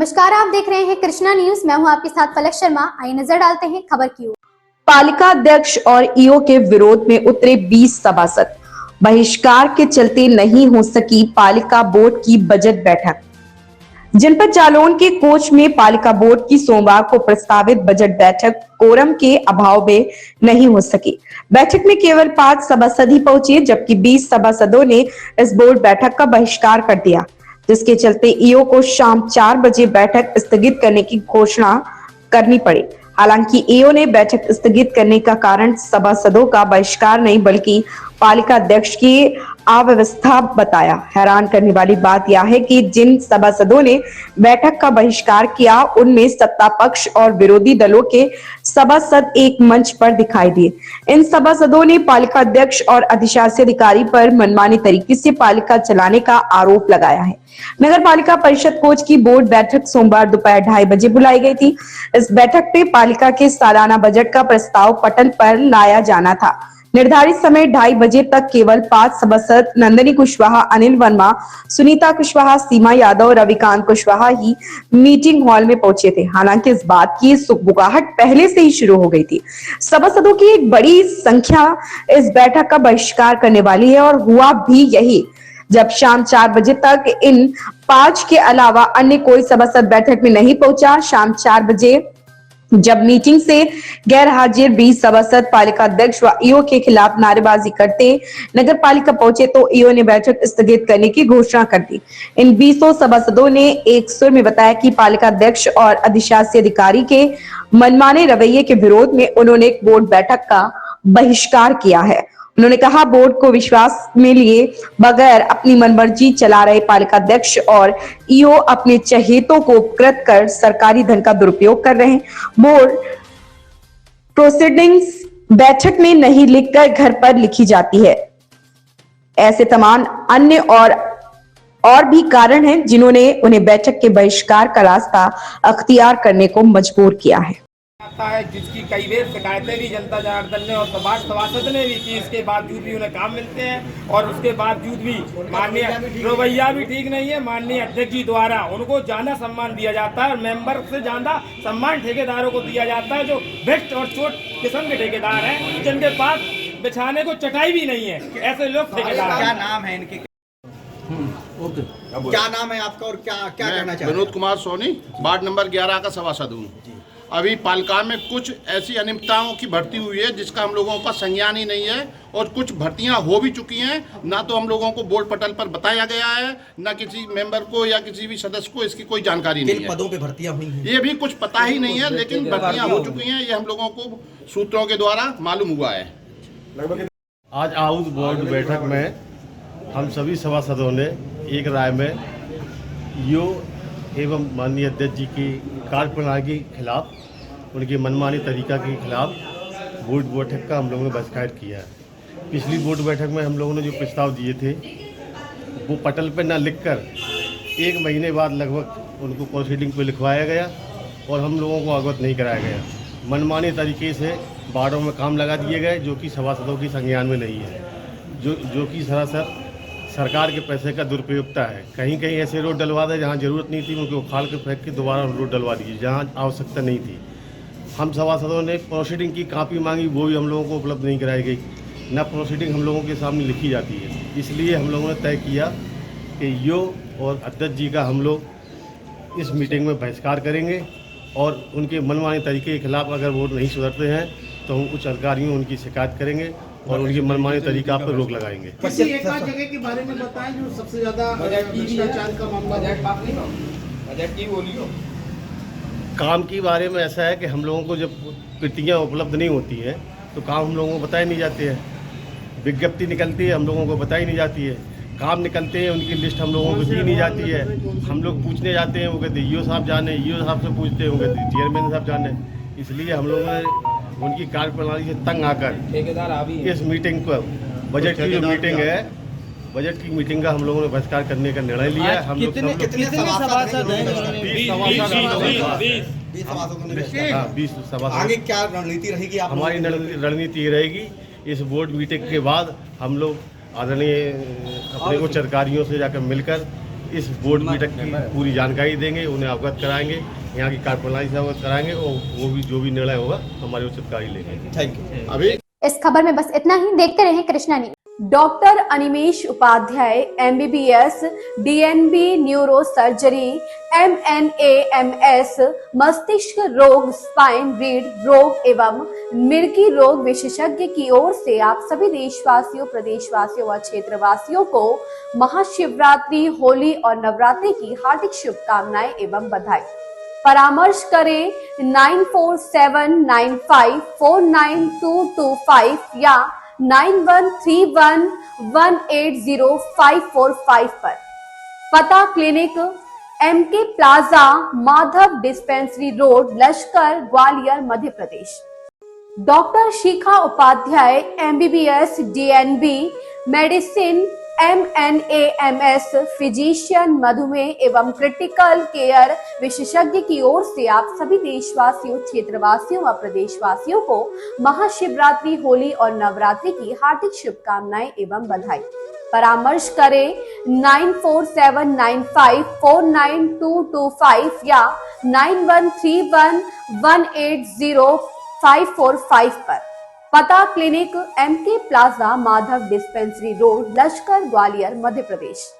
नमस्कार, आप देख रहे हैं कृष्णा न्यूज। मैं हूं आपके साथ पलक शर्मा। आइए नजर डालते हैं खबर की ओर। पालिका अध्यक्ष और ईओ के विरोध में उतरे 20 सभासद। बहिष्कार के चलते नहीं हो सकी पालिका बोर्ड की बजट बैठक। जनपद जालौन के कोच में पालिका बोर्ड की सोमवार को प्रस्तावित बजट बैठक कोरम के अभाव में नहीं हो सकी। बैठक में केवल 5 सभासद ही पहुंचे, जबकि 20 सभासदों ने इस बोर्ड बैठक का बहिष्कार कर दिया, जिसके चलते ईओ को शाम 4 बजे बैठक स्थगित करने की घोषणा करनी पड़ी। हालांकि ईओ ने बैठक स्थगित करने का कारण सभासदों का बहिष्कार नहीं बल्कि पालिका अध्यक्ष की अव्यवस्था बताया। हैरान करने वाली बात यह है कि जिन सभासदों ने बैठक का बहिष्कार किया उनमें सत्ता पक्ष और विरोधी दलों के सभासद एक मंच पर दिखाई दिए। इन सभासदों ने पालिका अध्यक्ष और अधिशासी अधिकारी पर मनमानी तरीके से पालिका चलाने का आरोप लगाया है। नगर पालिका परिषद कोच की बोर्ड बैठक सोमवार दोपहर 2:30 बजे बुलाई गई थी। इस बैठक में पालिका के सालाना बजट का प्रस्ताव पटल पर लाया जाना था। निर्धारित समय 2:30 बजे तक केवल 5 सभासद नंदिनी कुशवाहा, अनिल वर्मा, सुनीता कुशवाहा, सीमा यादव, रविकांत कुशवाहा ही मीटिंग हॉल में पहुंचे थे। हालांकि इस बात की सुगबुगाहट पहले से ही शुरू हो गई थी। सभासदों की एक बड़ी संख्या इस बैठक का बहिष्कार करने वाली है और हुआ भी यही। जब शाम 4 बजे तक इन 5 के अलावा अन्य कोई सभासद बैठक में नहीं पहुंचा। शाम 4 बजे जब मीटिंग से गैर हाजिर 20 सभासद पालिका अध्यक्ष व ईओ के खिलाफ नारेबाजी करते नगर पालिका पहुंचे तो ईओ ने बैठक स्थगित करने की घोषणा कर दी। इन 20 सभासदों ने एक सुर में बताया कि पालिका अध्यक्ष और अधिशासी अधिकारी के मनमाने रवैये के विरोध में उन्होंने एक बोर्ड बैठक का बहिष्कार किया है। उन्होंने कहा, बोर्ड को विश्वास में लिए बगैर अपनी मनमर्जी चला रहे पालिका अध्यक्ष और ईओ अपने चहेतों को उपकृत कर सरकारी धन का दुरुपयोग कर रहे हैं। बोर्ड प्रोसीडिंग्स बैठक में नहीं लिखकर घर पर लिखी जाती है। ऐसे तमाम अन्य और भी कारण हैं जिन्होंने उन्हें बैठक के बहिष्कार का रास्ता अख्तियार करने को मजबूर किया है। है जिसकी कई बार शिकायतें भी जनता जनार्दन ने और सभासद ने भी की, इसके बावजूद भी उन्हें काम मिलते हैं और उसके बावजूद भी माननीय रवैया भी ठीक नहीं है। माननीय अध्यक्ष जी द्वारा उनको ज्यादा सम्मान दिया जाता है और मेंबर से ज्यादा सम्मान ठेकेदारों को दिया जाता है, जो भ्रष्ट और चोट किस्म के ठेकेदार हैं, जिनके पास बिछाने को चटाई भी नहीं है। ऐसे लोग ठेकेदार। क्या नाम है इनके? क्या नाम है आपका और क्या क्या कहना चाहते हैं? विनोद कुमार सोनी, वार्ड नंबर 11 का सभासद हूँ। अभी पालिका में कुछ ऐसी अनियमितताओं की भर्ती हुई है जिसका हम लोगों का संज्ञान ही नहीं है और कुछ भर्तियां हो भी चुकी हैं। ना तो हम लोगों को बोर्ड पटल पर बताया गया है, ना किसी मेंबर को या किसी भी सदस्य को इसकी कोई जानकारी नहीं है। पदों पे भर्तियां हुई हैं? ये भी कुछ पता ही नहीं है, लेकिन भर्तियां हो चुकी हैं, ये हम लोगों को सूत्रों के द्वारा मालूम हुआ है। आज हाउस बोर्ड बैठक में हम सभी सभासदों ने एक राय में ईओ एवं माननीय अध्यक्ष जी की कार्यप्रणाली के खिलाफ, उनकी मनमानी तरीका के खिलाफ बोर्ड बैठक का हम लोगों ने बहिष्कार किया है। पिछली बोर्ड बैठक में हम लोगों ने जो प्रस्ताव दिए थे वो पटल पर न लिखकर 1 महीने बाद लगभग उनको प्रोसीडिंग पे लिखवाया गया और हम लोगों को अवगत नहीं कराया गया। मनमानी तरीके से वार्डों में काम लगा दिए गए जो कि सभासदों की संज्ञान में नहीं है, जो कि सरासर सरकार के पैसे का दुरुपयोगता है। कहीं कहीं ऐसे रोड डलवा दे जहाँ ज़रूरत नहीं थी, उनको उखाड़ के फेंक के दोबारा रोड डलवा दीजिए जहाँ आवश्यकता नहीं थी। हम सभासदों ने प्रोसीडिंग की कापी मांगी, वो भी हम लोगों को उपलब्ध नहीं कराई गई। न प्रोसीडिंग हम लोगों के सामने लिखी जाती है। इसलिए हम लोगों ने तय किया कि ईओ और अध्यक्ष जी का हम लोग इस मीटिंग में बहिष्कार करेंगे और उनके मनमानी तरीके के खिलाफ अगर वो नहीं सुधरते हैं तो हम उच्च अधिकारियों उनकी शिकायत करेंगे और उनकी मनमानी तरीका पर रोक लगाएंगे। एक आध जगह के बारे में बताएं जो सबसे ज्यादा भ्रष्टाचार का मामला बजट की बोलियो। काम के बारे में ऐसा है कि हम लोगों को जब कृतियाँ उपलब्ध नहीं होती हैं तो काम हम लोगों को बताए नहीं जाते हैं। विज्ञप्ति निकलती है, हम लोगों को बताई नहीं जाती है। काम निकलते हैं, उनकी लिस्ट हम लोगों को दी नहीं जाती है। हम लोग पूछने जाते हैं, वो कहते ईओ साहब जाने, ईओ साहब से पूछते हैं, वो कहते चेयरमैन साहब जाने। इसलिए हम लोगों ने उनकी कार्यप्रणाली से तंग आकर इस मीटिंग को, बजट की जो मीटिंग है, बजट की मीटिंग का हम लोगों ने बहिष्कार करने का निर्णय लिया है। हम लोग कितने सभासद हैं? 20 सभासद। आगे क्या रणनीति रहेगी? हमारी रणनीति रहेगी, इस बोर्ड मीटिंग के बाद हम लोग आदरणीय अपने उच्च अधिकारियों से जाकर मिलकर इस बोर्ड मीटिंग की पूरी जानकारी देंगे, उन्हें अवगत कराएंगे, यहाँ की कार्यप्रणाली से अवगत कराएंगे और वो भी जो भी निर्णय होगा हमारी उचित कार्य लेंगे। Thank you. अभी इस खबर में बस इतना ही। देखते रहें Krishna news. Doctor Animesh Upadhyay MBBS DNB neuro surgery MNAMS मस्तिष्क रोग स्पाइन रीढ़ रोग एवं मिर्गी रोग विशेषज्ञ की ओर से आप सभी देशवासियों, प्रदेशवासियों व क्षेत्रवासियों को महाशिवरात्रि, होली और नवरात्रि की हार्दिक शुभकामनाएं एवं बधाई। परामर्श करें 9479549225 या 9131180545 पर। पता clinic MK plaza, Madhav dispensary road, Lashkar, Gwalior, Madhya Pradesh. Doctor Shikha Upadhyay MBBS DNB medicine MNAMS physician, मधुमेह एवं क्रिटिकल केयर विशेषज्ञ की ओर से आप सभी देशवासियों, क्षेत्रवासियों व प्रदेशवासियों को महाशिवरात्रि, होली और नवरात्रि की हार्दिक शुभकामनाएं एवं बधाई। परामर्श करें 9479549225 या 9131180545 पर। पता clinic MK plaza, Madhav dispensary road, Lashkar, Gwalior, Madhya प्रदेश।